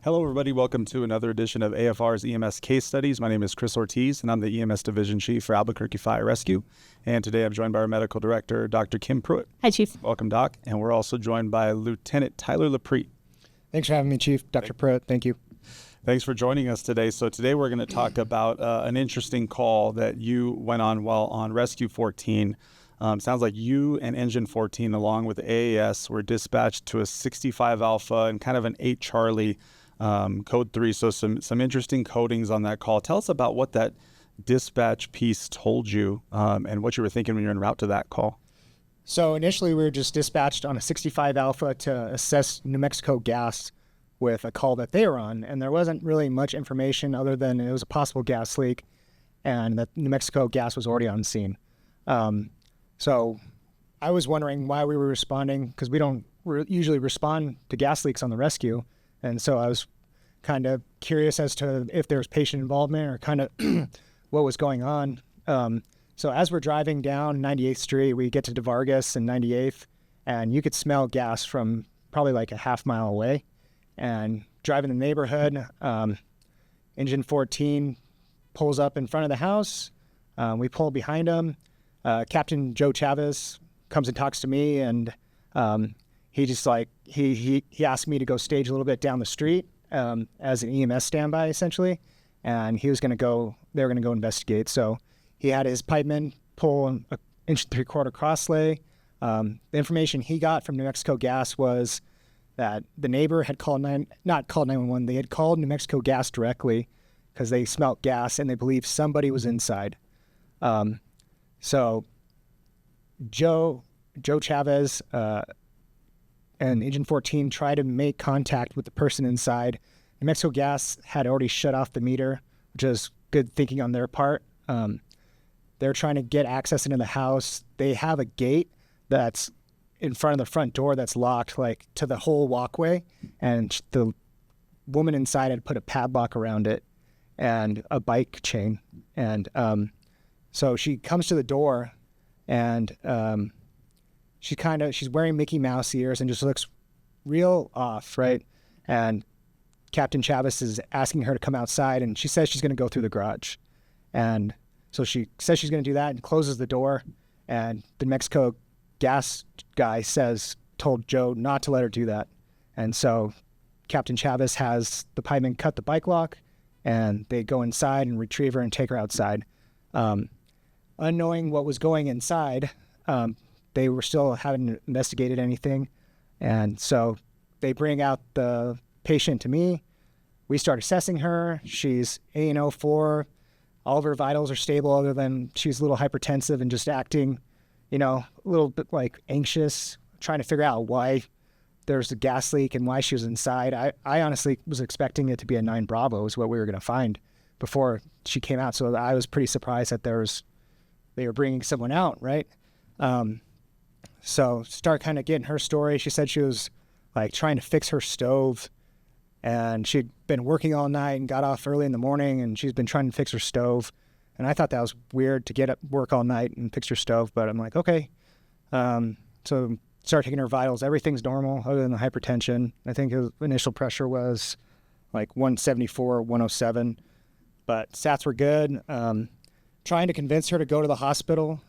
Hello, everybody. Welcome to another edition of AFR's EMS Case Studies. My name is Chris Ortiz, and I'm the EMS Division Chief for Albuquerque Fire Rescue. And today I'm joined by our Medical Director, Dr. Kim Pruitt. Hi, Chief. Welcome, Doc. And we're also joined by Lieutenant Tyler Laprete. Thanks for having me, Chief. Dr. Pruitt, thank you. Thanks for joining us today. So today we're going to talk about an interesting call that you went on while on Rescue 14. Sounds like you and Engine 14, along with AAS, were dispatched to a 65 Alpha and kind of an 8 Charlie code 3. So some interesting codings on that call. Tell us about what that dispatch piece told you and what you were thinking when you were en route to that call. So initially we were just dispatched on a 65 Alpha to assess New Mexico gas with a call that they were on. And there wasn't really much information other than it was a possible gas leak and that New Mexico gas was already on scene. So I was wondering why we were responding, because we don't usually respond to gas leaks on the rescue. And so I was kind of curious as to if there was patient involvement or kind of what was going on. So as we're driving down 98th Street, we get to DeVargas and 98th, and you could smell gas from probably like a half mile away. And driving the neighborhood, Engine 14 pulls up in front of the house. We pull behind him. Captain Joe Chavez comes and talks to me, and he just he asked me to go stage a little bit down the street as an EMS standby, essentially, and they were going to go investigate. So he had his pipeman pull an 1 3/4 cross lay. The information he got from New Mexico Gas was that the neighbor had not called 911, they had called New Mexico Gas directly because they smelt gas and they believed somebody was inside. So Joe Chavez and Engine 14 tried to make contact with the person inside. New Mexico Gas had already shut off the meter, which is good thinking on their part. They're trying to get access into the house. They have a gate that's in front of the front door that's locked, like to the whole walkway, and the woman inside had put a padlock around it and a bike chain. And so she comes to the door, and she's wearing Mickey Mouse ears and just looks real off, right? And Captain Chavez is asking her to come outside, and she says she's going to go through the garage. And so she says she's going to do that and closes the door, and the New Mexico Gas guy told Joe not to let her do that. And so Captain Chavez has the pipeman cut the bike lock, and they go inside and retrieve her and take her outside. Unknowing what was going inside, they were still haven't investigated anything. And so they bring out the patient to me. We start assessing her. She's A&O4. All of her vitals are stable other than she's a little hypertensive and just acting, a little bit like anxious, trying to figure out why there's a gas leak and why she was inside. I honestly was expecting it to be a 9 Bravo is what we were going to find before she came out. So I was pretty surprised that they were bringing someone out, right? So start kind of getting her story. She said she was like trying to fix her stove, and she'd been working all night and got off early in the morning, and she's been trying to fix her stove. And I thought that was weird to get up, work all night and fix your stove, but I'm like, okay. So start taking her vitals. Everything's normal other than the hypertension. I think his initial pressure was like 174, 107, but sats were good. Trying to convince her to go to the hospital,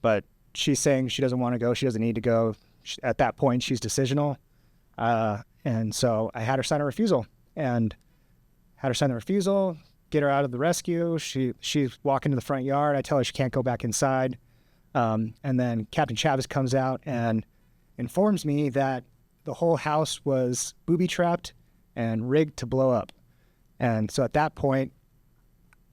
but she's saying she doesn't want to go. She doesn't need to go. At that point, she's decisional. And so I had her sign a refusal, get her out of the rescue. She's walking to the front yard. I tell her she can't go back inside. And then Captain Chavez comes out and informs me that the whole house was booby-trapped and rigged to blow up. And so at that point,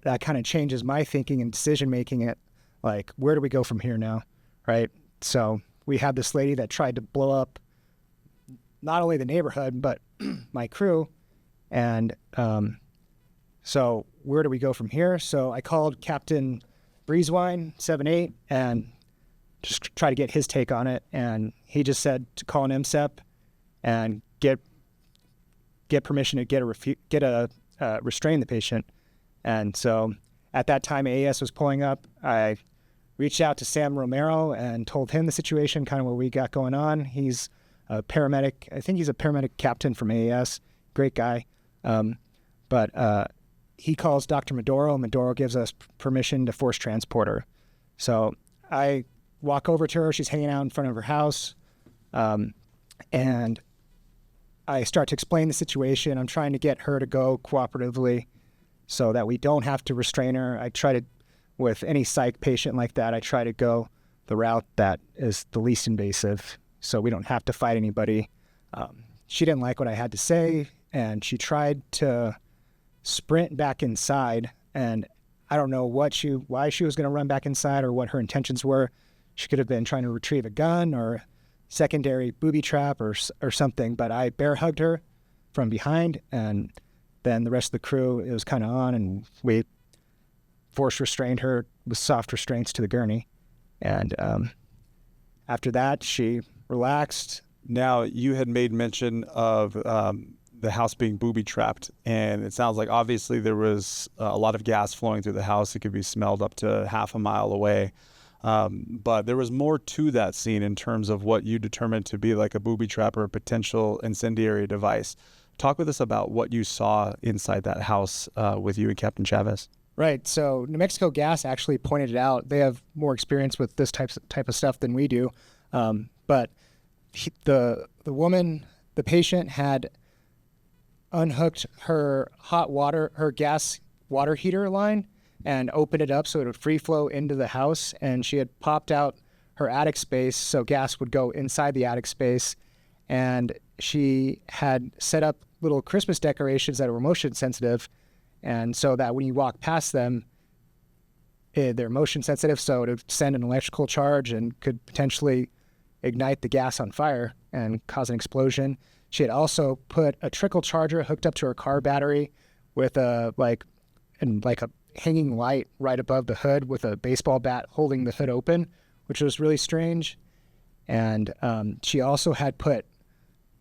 that kind of changes my thinking and decision-making at, like, where do we go from here now, right? So we had this lady that tried to blow up not only the neighborhood, but my crew. And so where do we go from here? So I called Captain Breezewine, 7-8, and just try to get his take on it. And he just said to call an MSEP and get permission to restrain the patient. And so at that time, AAS was pulling up. I reached out to Sam Romero and told him the situation, kind of what we got going on. He's a paramedic. I think he's a paramedic captain from AAS. great guy. But he calls Dr. Medoro. Medoro gives us permission to force transport her. So I walk over to her. She's hanging out in front of her house. And I start to explain the situation. I'm trying to get her to go cooperatively so that we don't have to restrain her. I try to, with any psych patient like that, I try to go the route that is the least invasive so we don't have to fight anybody. She didn't like what I had to say, and she tried to sprint back inside, and I don't know why she was going to run back inside or what her intentions were. She could have been trying to retrieve a gun or secondary booby trap or something, but I bear hugged her from behind, and then the rest of the crew, it was kind of on, and we force restrained her with soft restraints to the gurney. And after that, she relaxed. Now, you had made mention of the house being booby-trapped, and it sounds like obviously there was a lot of gas flowing through the house. It could be smelled up to half a mile away. But there was more to that scene in terms of what you determined to be like a booby trap or a potential incendiary device. Talk with us about what you saw inside that house with you and Captain Chavez. Right. So New Mexico Gas actually pointed it out. They have more experience with this type of stuff than we do. But the woman, the patient, had unhooked her her gas water heater line and opened it up so it would free flow into the house. And she had popped out her attic space so gas would go inside the attic space. And she had set up little Christmas decorations that were motion sensitive. And so that when you walk past them, they're motion sensitive, so it would send an electrical charge and could potentially ignite the gas on fire and cause an explosion. She had also put a trickle charger hooked up to her car battery with a hanging light right above the hood with a baseball bat holding the hood open, which was really strange. And she also had put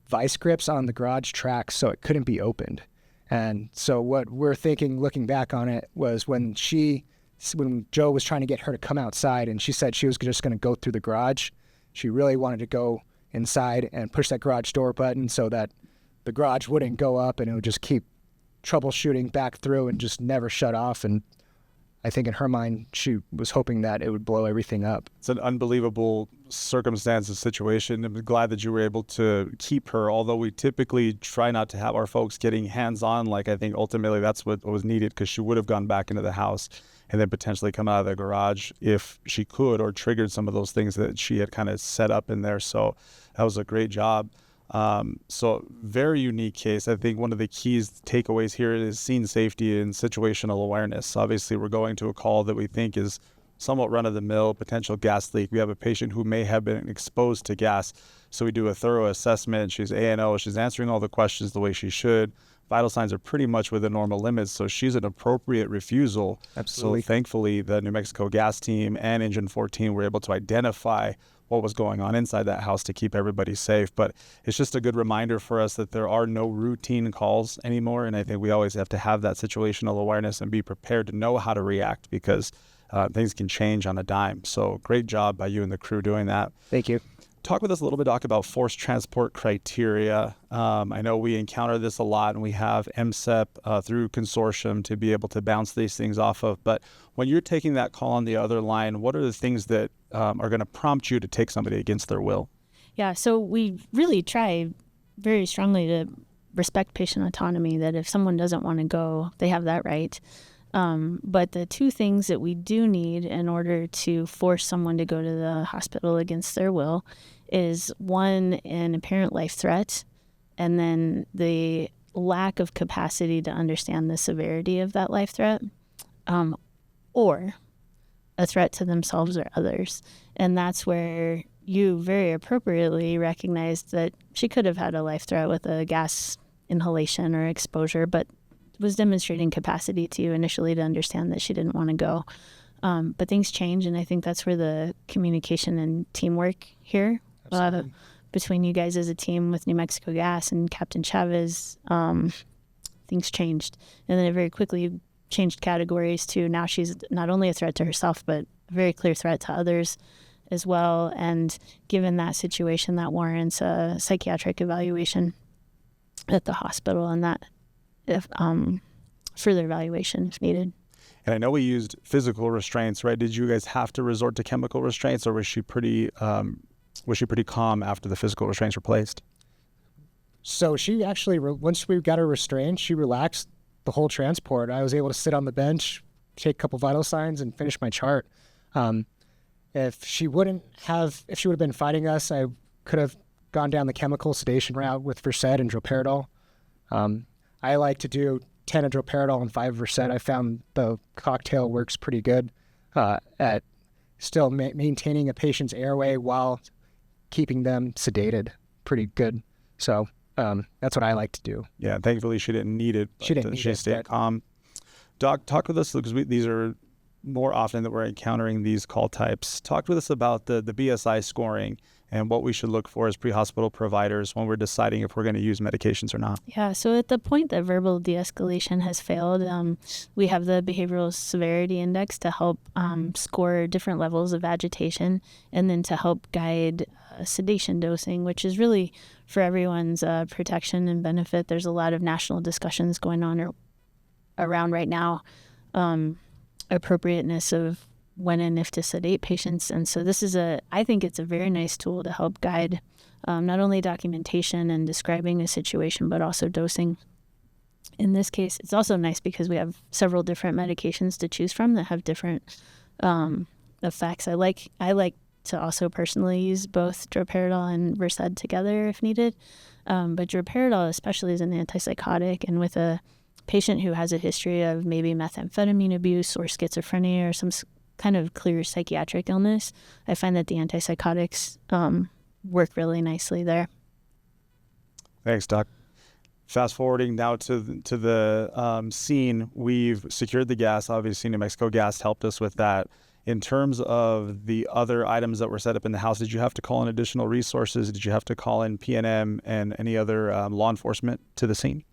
vice grips on the garage tracks so it couldn't be opened. And so what we're thinking, looking back on it, was when Joe was trying to get her to come outside and she said she was just going to go through the garage, she really wanted to go inside and push that garage door button so that the garage wouldn't go up and it would just keep troubleshooting back through and just never shut off. And I think in her mind, she was hoping that it would blow everything up. It's an unbelievable circumstance and situation. I'm glad that you were able to keep her, although we typically try not to have our folks getting hands-on. Like, I think ultimately that's what was needed, because she would have gone back into the house and then potentially come out of the garage if she could, or triggered some of those things that she had kind of set up in there. So that was a great job. So very unique case. I think one of the keys takeaways here is scene safety and situational awareness. Obviously, we're going to a call that we think is somewhat run-of-the-mill, potential gas leak. We have a patient who may have been exposed to gas. So we do a thorough assessment. She's A&O. She's answering all the questions the way she should. Vital signs are pretty much within normal limits. So she's an appropriate refusal. Absolutely. So thankfully, the New Mexico Gas team and Engine 14 were able to identify what was going on inside that house to keep everybody safe. But it's just a good reminder for us that there are no routine calls anymore. And I think we always have to have that situational awareness and be prepared to know how to react, because things can change on a dime. So great job by you and the crew doing that. Thank you. Talk with us a little bit, Doc, about forced transport criteria. I know we encounter this a lot, and we have MSEP through consortium to be able to bounce these things off of. But when you're taking that call on the other line, what are the things that are going to prompt you to take somebody against their will? Yeah, so we really try very strongly to respect patient autonomy, that if someone doesn't want to go, they have that right. But the two things that we do need in order to force someone to go to the hospital against their will is, one, an apparent life threat, and then the lack of capacity to understand the severity of that life threat, or a threat to themselves or others. And that's where you very appropriately recognized that she could have had a life threat with a gas inhalation or exposure, but was demonstrating capacity to you initially to understand that she didn't want to go. But things change, and I think that's where the communication and teamwork here between you guys as a team with New Mexico Gas and Captain Chavez, things changed. And then it very quickly changed categories to now she's not only a threat to herself, but a very clear threat to others as well. And given that situation, that warrants a psychiatric evaluation. at the hospital, and that if further evaluation if needed. And I know we used physical restraints, right? Did you guys have to resort to chemical restraints, or was she pretty calm after the physical restraints were placed? So she actually, once we got her restrained, she relaxed the whole transport. I was able to sit on the bench, take a couple vital signs, and finish my chart. If she would have been fighting us, I could have gone down the chemical sedation route with Versed and droperidol. I like to do 10 of droperidol and 5 of Versed. I found the cocktail works pretty good at still maintaining a patient's airway while keeping them sedated. Pretty good. So that's what I like to do. Yeah, thankfully she didn't need it. She didn't need she it. stayed calm. Doc, talk with us, because these are more often that we're encountering these call types. Talk with us about the BSI scoring and what we should look for as pre-hospital providers when we're deciding if we're going to use medications or not. Yeah, so at the point that verbal de-escalation has failed, we have the Behavioral Severity Index to help score different levels of agitation, and then to help guide sedation dosing, which is really for everyone's protection and benefit. There's a lot of national discussions going on around right now, appropriateness of when and if to sedate patients. And so I think it's a very nice tool to help guide not only documentation and describing a situation, but also dosing. In this case, it's also nice because we have several different medications to choose from that have different effects. I like to also personally use both droperidol and Versed together if needed. But droperidol especially is an antipsychotic, and with a patient who has a history of maybe methamphetamine abuse or schizophrenia or some kind of clear psychiatric illness, I find that the antipsychotics work really nicely there. Thanks, Doc. Fast forwarding now to the scene, we've secured the gas. Obviously, New Mexico Gas helped us with that. In terms of the other items that were set up in the house, did you have to call in additional resources? Did you have to call in PNM and any other law enforcement to the scene?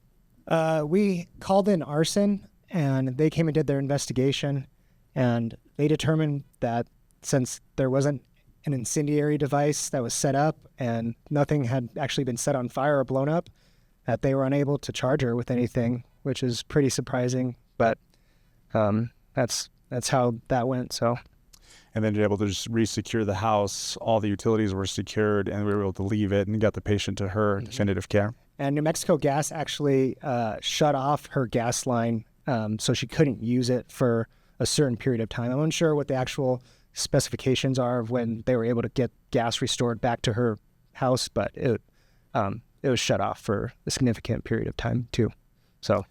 We called in arson, and they came and did their investigation, and they determined that since there wasn't an incendiary device that was set up and nothing had actually been set on fire or blown up, that they were unable to charge her with anything, which is pretty surprising, but that's how that went. So, and then you're able to just re-secure the house. All the utilities were secured, and we were able to leave it and got the patient to her definitive care. And New Mexico Gas actually shut off her gas line, so she couldn't use it for a certain period of time. I'm unsure what the actual specifications are of when they were able to get gas restored back to her house, but it was shut off for a significant period of time too. So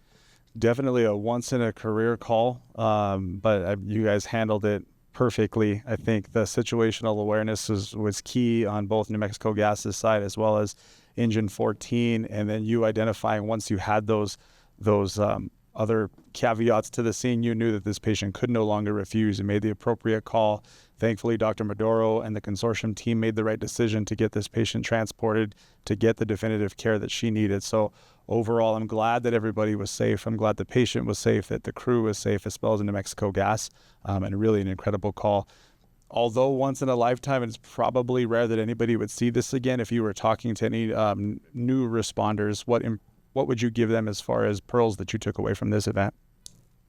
definitely a once-in-a-career call, but you guys handled it perfectly. I think the situational awareness was key on both New Mexico Gas's side as well as Engine 14, and then you identifying once you had those other caveats to the scene, you knew that this patient could no longer refuse and made the appropriate call. Thankfully, Dr. Maduro and the consortium team made the right decision to get this patient transported to get the definitive care that she needed. So overall, I'm glad that everybody was safe. I'm glad the patient was safe, that the crew was safe, as well as New Mexico Gas, and really an incredible call. Although once in a lifetime, it's probably rare that anybody would see this again. If you were talking to any new responders, what would you give them as far as pearls that you took away from this event?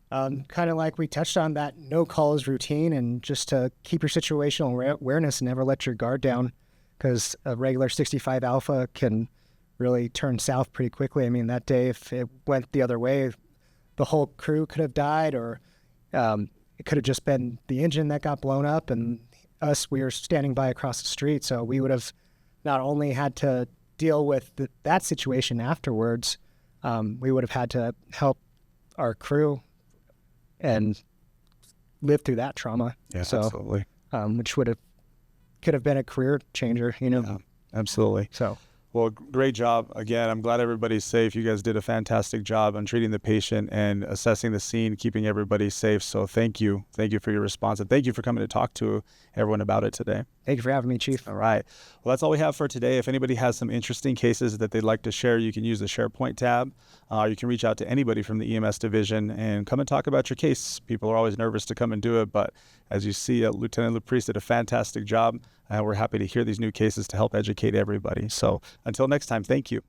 Kind of like we touched on, that no call is routine, and just to keep your situational awareness and never let your guard down, because a regular 65 alpha can really turn south pretty quickly. I mean, that day, if it went the other way, the whole crew could have died, or it could have just been the engine that got blown up, and we were standing by across the street. So we would have not only had to deal with that situation afterwards, we would have had to help our crew and live through that trauma. Yeah, so, absolutely. Which could have been a career changer, Yeah, absolutely. So, well, great job. Again, I'm glad everybody's safe. You guys did a fantastic job on treating the patient and assessing the scene, keeping everybody safe. So thank you. Thank you for your response. And thank you for coming to talk to everyone about it today. thank you for having me, Chief. All right. Well, that's all we have for today. If anybody has some interesting cases that they'd like to share, you can use the SharePoint tab. You can reach out to anybody from the EMS division and come and talk about your case. People are always nervous to come and do it, but as you see, Lieutenant LaPriest did a fantastic job. We're happy to hear these new cases to help educate everybody. So until next time, thank you.